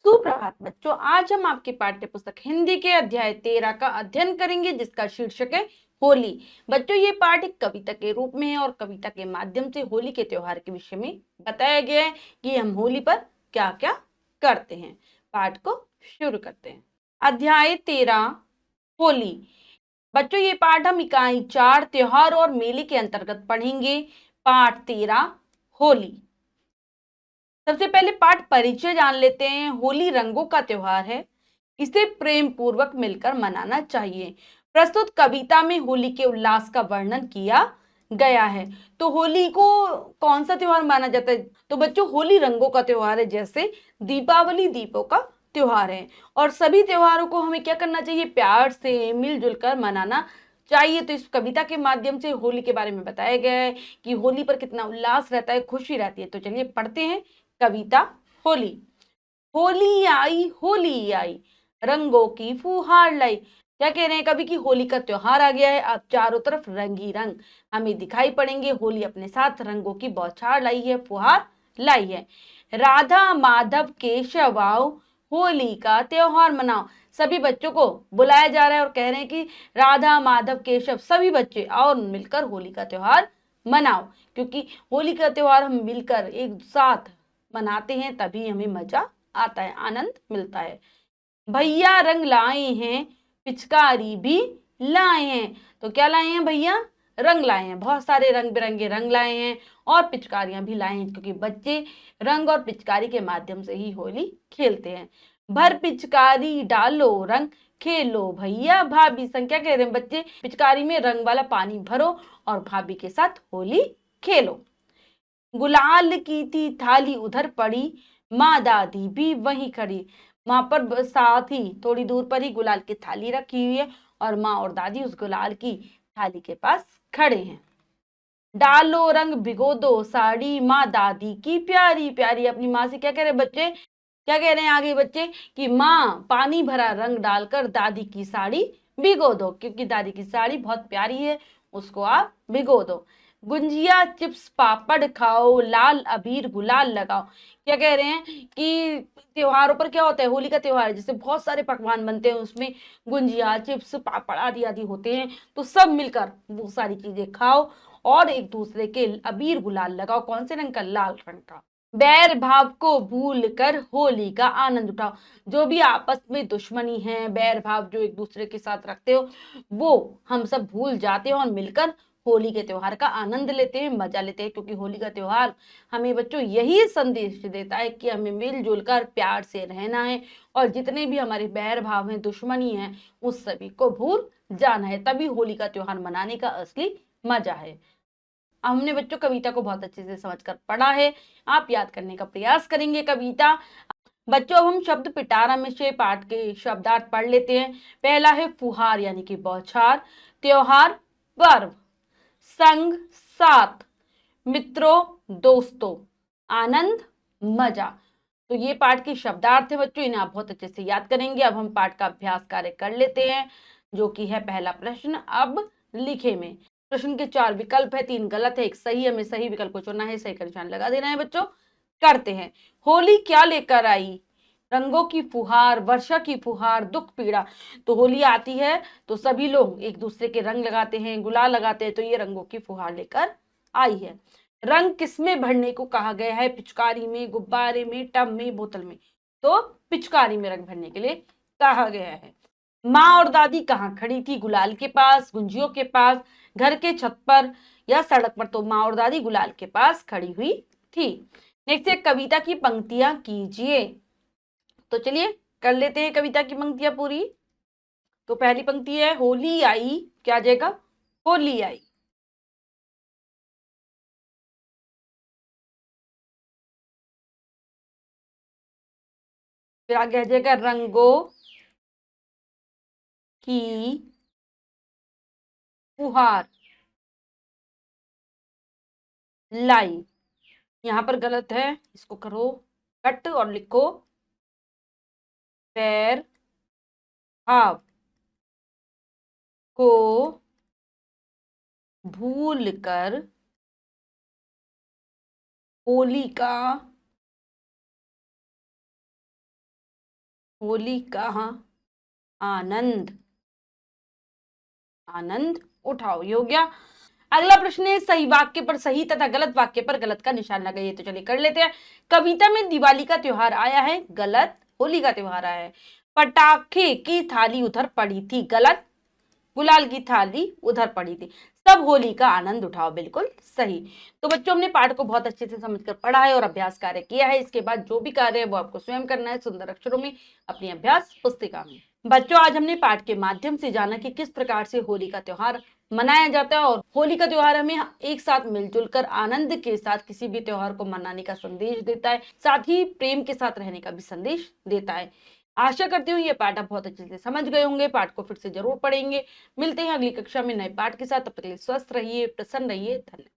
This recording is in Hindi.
सुप्रभात बच्चों, आज हम आपकी पाठ्य पुस्तक हिंदी के अध्याय 13 का अध्ययन करेंगे, जिसका शीर्षक है होली। बच्चों, ये पाठ एक कविता के रूप में है और कविता के माध्यम से होली के त्योहार के विषय में बताया गया है कि हम होली पर क्या क्या करते हैं। पाठ को शुरू करते हैं। अध्याय 13 होली। बच्चों, ये पाठ हम इकाई 4 त्योहार और मेले के अंतर्गत पढ़ेंगे। पाठ 13 होली। सबसे पहले पाठ परिचय जान लेते हैं। होली रंगों का त्योहार है, इसे प्रेम पूर्वक मिलकर मनाना चाहिए। प्रस्तुत कविता में होली के उल्लास का वर्णन किया गया है। तो होली को कौन सा त्योहार माना जाता है? तो बच्चों, होली रंगों का त्योहार है, जैसे दीपावली दीपों का त्योहार है। और सभी त्योहारों को हमें क्या करना चाहिए? प्यार से मिलजुल कर मनाना चाहिए। तो इस कविता के माध्यम से होली के बारे में बताया गया है कि होली पर कितना उल्लास रहता है, खुशी रहती है। तो चलिए पढ़ते हैं कविता। होली। होली आई, रंगों की फुहार लाई। क्या कह रहे हैं कवि? की होली का त्योहार आ गया है, अब चारों तरफ रंग ही रंग हमें दिखाई पड़ेंगे। होली अपने साथ रंगों की बौछार लाई है, फुहार लाई है। राधा माधव केशव आओ, होली का त्योहार मनाओ। सभी बच्चों को बुलाया जा रहा है और कह रहे हैं कि राधा माधव केशव सभी बच्चे आओ, मिलकर होली का त्योहार मनाओ। क्योंकि होली का त्योहार हम मिलकर एक साथ मनाते हैं, तभी हमें मजा आता है, आनंद मिलता है। भैया रंग लाए हैं, पिचकारी भी लाए हैं। तो क्या लाए हैं भैया? रंग लाए हैं, बहुत सारे रंग बिरंगे रंग लाए हैं और पिचकारियां भी लाए हैं, क्योंकि बच्चे रंग और पिचकारी के माध्यम से ही होली खेलते हैं। भर पिचकारी डालो रंग, खेलो भैया भाभी संग। क्या कह रहे हैं बच्चे? पिचकारी में रंग वाला पानी भरो और भाभी के साथ होली खेलो। गुलाल की थी थाली उधर पड़ी, माँ दादी भी वहीं खड़ी। माँ पर साथ ही थोड़ी दूर पर ही गुलाल की थाली रखी हुई है और माँ और दादी उस गुलाल की थाली के पास खड़े हैं। डालो रंग भिगो दो साड़ी, माँ दादी की प्यारी प्यारी। अपनी माँ से क्या कह रहे बच्चे? क्या कह रहे हैं आगे बच्चे? कि माँ पानी भरा रंग डालकर दादी की साड़ी भिगो दो, क्योंकि दादी की साड़ी बहुत प्यारी है, उसको आप भिगो दो। गुंजिया चिप्स पापड़ खाओ, लाल अबीर गुलाल लगाओ। क्या कह रहे हैं कि त्योहारों पर क्या होता है? होली का त्योहार है, जैसे बहुत सारे पकवान बनते हैं, उसमें गुंजिया चिप्स पापड़ आदि आदि होते हैं। तो सब मिलकर वो सारी चीजें खाओ और एक दूसरे के अबीर गुलाल लगाओ। कौन से रंग का? लाल रंग का। बैर भाव को भूल कर होली का आनंद उठाओ। जो भी आपस में दुश्मनी है, बैर भाव जो एक दूसरे के साथ रखते हो, वो हम सब भूल जाते हैं और मिलकर होली के त्योहार का आनंद लेते हैं, मजा लेते हैं। क्योंकि होली का त्योहार हमें बच्चों यही संदेश देता है कि हमें मिलजुल कर प्यार से रहना है और जितने भी हमारे बैर भाव हैं, दुश्मनी है, उस सभी को भूल जाना है। तभी होली का त्योहार मनाने का असली मजा है। हमने बच्चों कविता को बहुत अच्छे से समझकर पढ़ा है, आप याद करने का प्रयास करेंगे कविता। बच्चों, अब हम शब्द पिटारा में से पाठ के शब्दार्थ पढ़ लेते हैं। पहला है फुहार यानी कि बौछार, त्योहार पर्व, संग साथ, मित्रों दोस्तों, आनंद मजा। तो ये पाठ के शब्दार्थ है बच्चों, इन्हें आप बहुत अच्छे से याद करेंगे। अब हम पाठ का अभ्यास कार्य कर लेते हैं, जो कि है पहला प्रश्न। अब लिखे में प्रश्न के 4 विकल्प है, 3 गलत है, 1 सही है। हमें सही विकल्प को चुनना है, सही का निशान लगा देना है बच्चों। करते हैं। होली क्या लेकर आई? रंगों की फुहार, वर्षा की फुहार, दुख पीड़ा। तो होली आती है तो सभी लोग एक दूसरे के रंग लगाते हैं, गुलाल लगाते हैं, तो ये रंगों की फुहार लेकर आई है। रंग किसमें भरने को कहा गया है? पिचकारी में, गुब्बारे में, टब में, बोतल में। तो पिचकारी में रंग भरने के लिए कहा गया है। माँ और दादी कहाँ खड़ी थी? गुलाल के पास, गुंजियों के पास, घर के छत पर या सड़क पर। तो माँ और दादी गुलाल के पास खड़ी हुई थी। नेक्स्ट है कविता की पंक्तियां कीजिए। तो चलिए कर लेते हैं कविता की पंक्तियां पूरी। तो पहली पंक्ति है होली आई, क्या आ जाएगा? होली आई। फिर आगे आ जाएगा रंगों की फुहार लाई। यहां पर गलत है, इसको करो कट और लिखो पैर भाव को भूल कर होली का होली का आनंद आनंद उठाओ। ये हो गया। अगला प्रश्न है, सही वाक्य पर सही तथा गलत वाक्य पर गलत का निशान लगाइए। तो चलिए कर लेते हैं। कविता में दिवाली का त्योहार आया है, गलत। होली का त्योहार आया है। पटाखे की थाली उधर पड़ी थी, गलत। गुलाल की थाली उधर पड़ी थी। सब होली का आनंद उठाओ, बिल्कुल सही। तो बच्चों, हमने पाठ को बहुत अच्छे से समझकर पढ़ा है और अभ्यास कार्य किया है। इसके बाद जो भी कार्य है वो आपको स्वयं करना है सुंदर अक्षरों में अपनी अभ्यास पुस्तिका में। बच्चों, आज हमने पाठ के माध्यम से जाना कि किस प्रकार से होली का त्योहार मनाया जाता है और होली का त्योहार हमें एक साथ मिलजुल कर आनंद के साथ किसी भी त्योहार को मनाने का संदेश देता है, साथ ही प्रेम के साथ रहने का भी संदेश देता है। आशा करती हूँ ये पाठ आप बहुत अच्छे से समझ गए होंगे। पाठ को फिर से जरूर पढ़ेंगे। मिलते हैं अगली कक्षा में नए पाठ के साथ। तब तक के लिए स्वस्थ रहिए, प्रसन्न रहिए। धन्यवाद।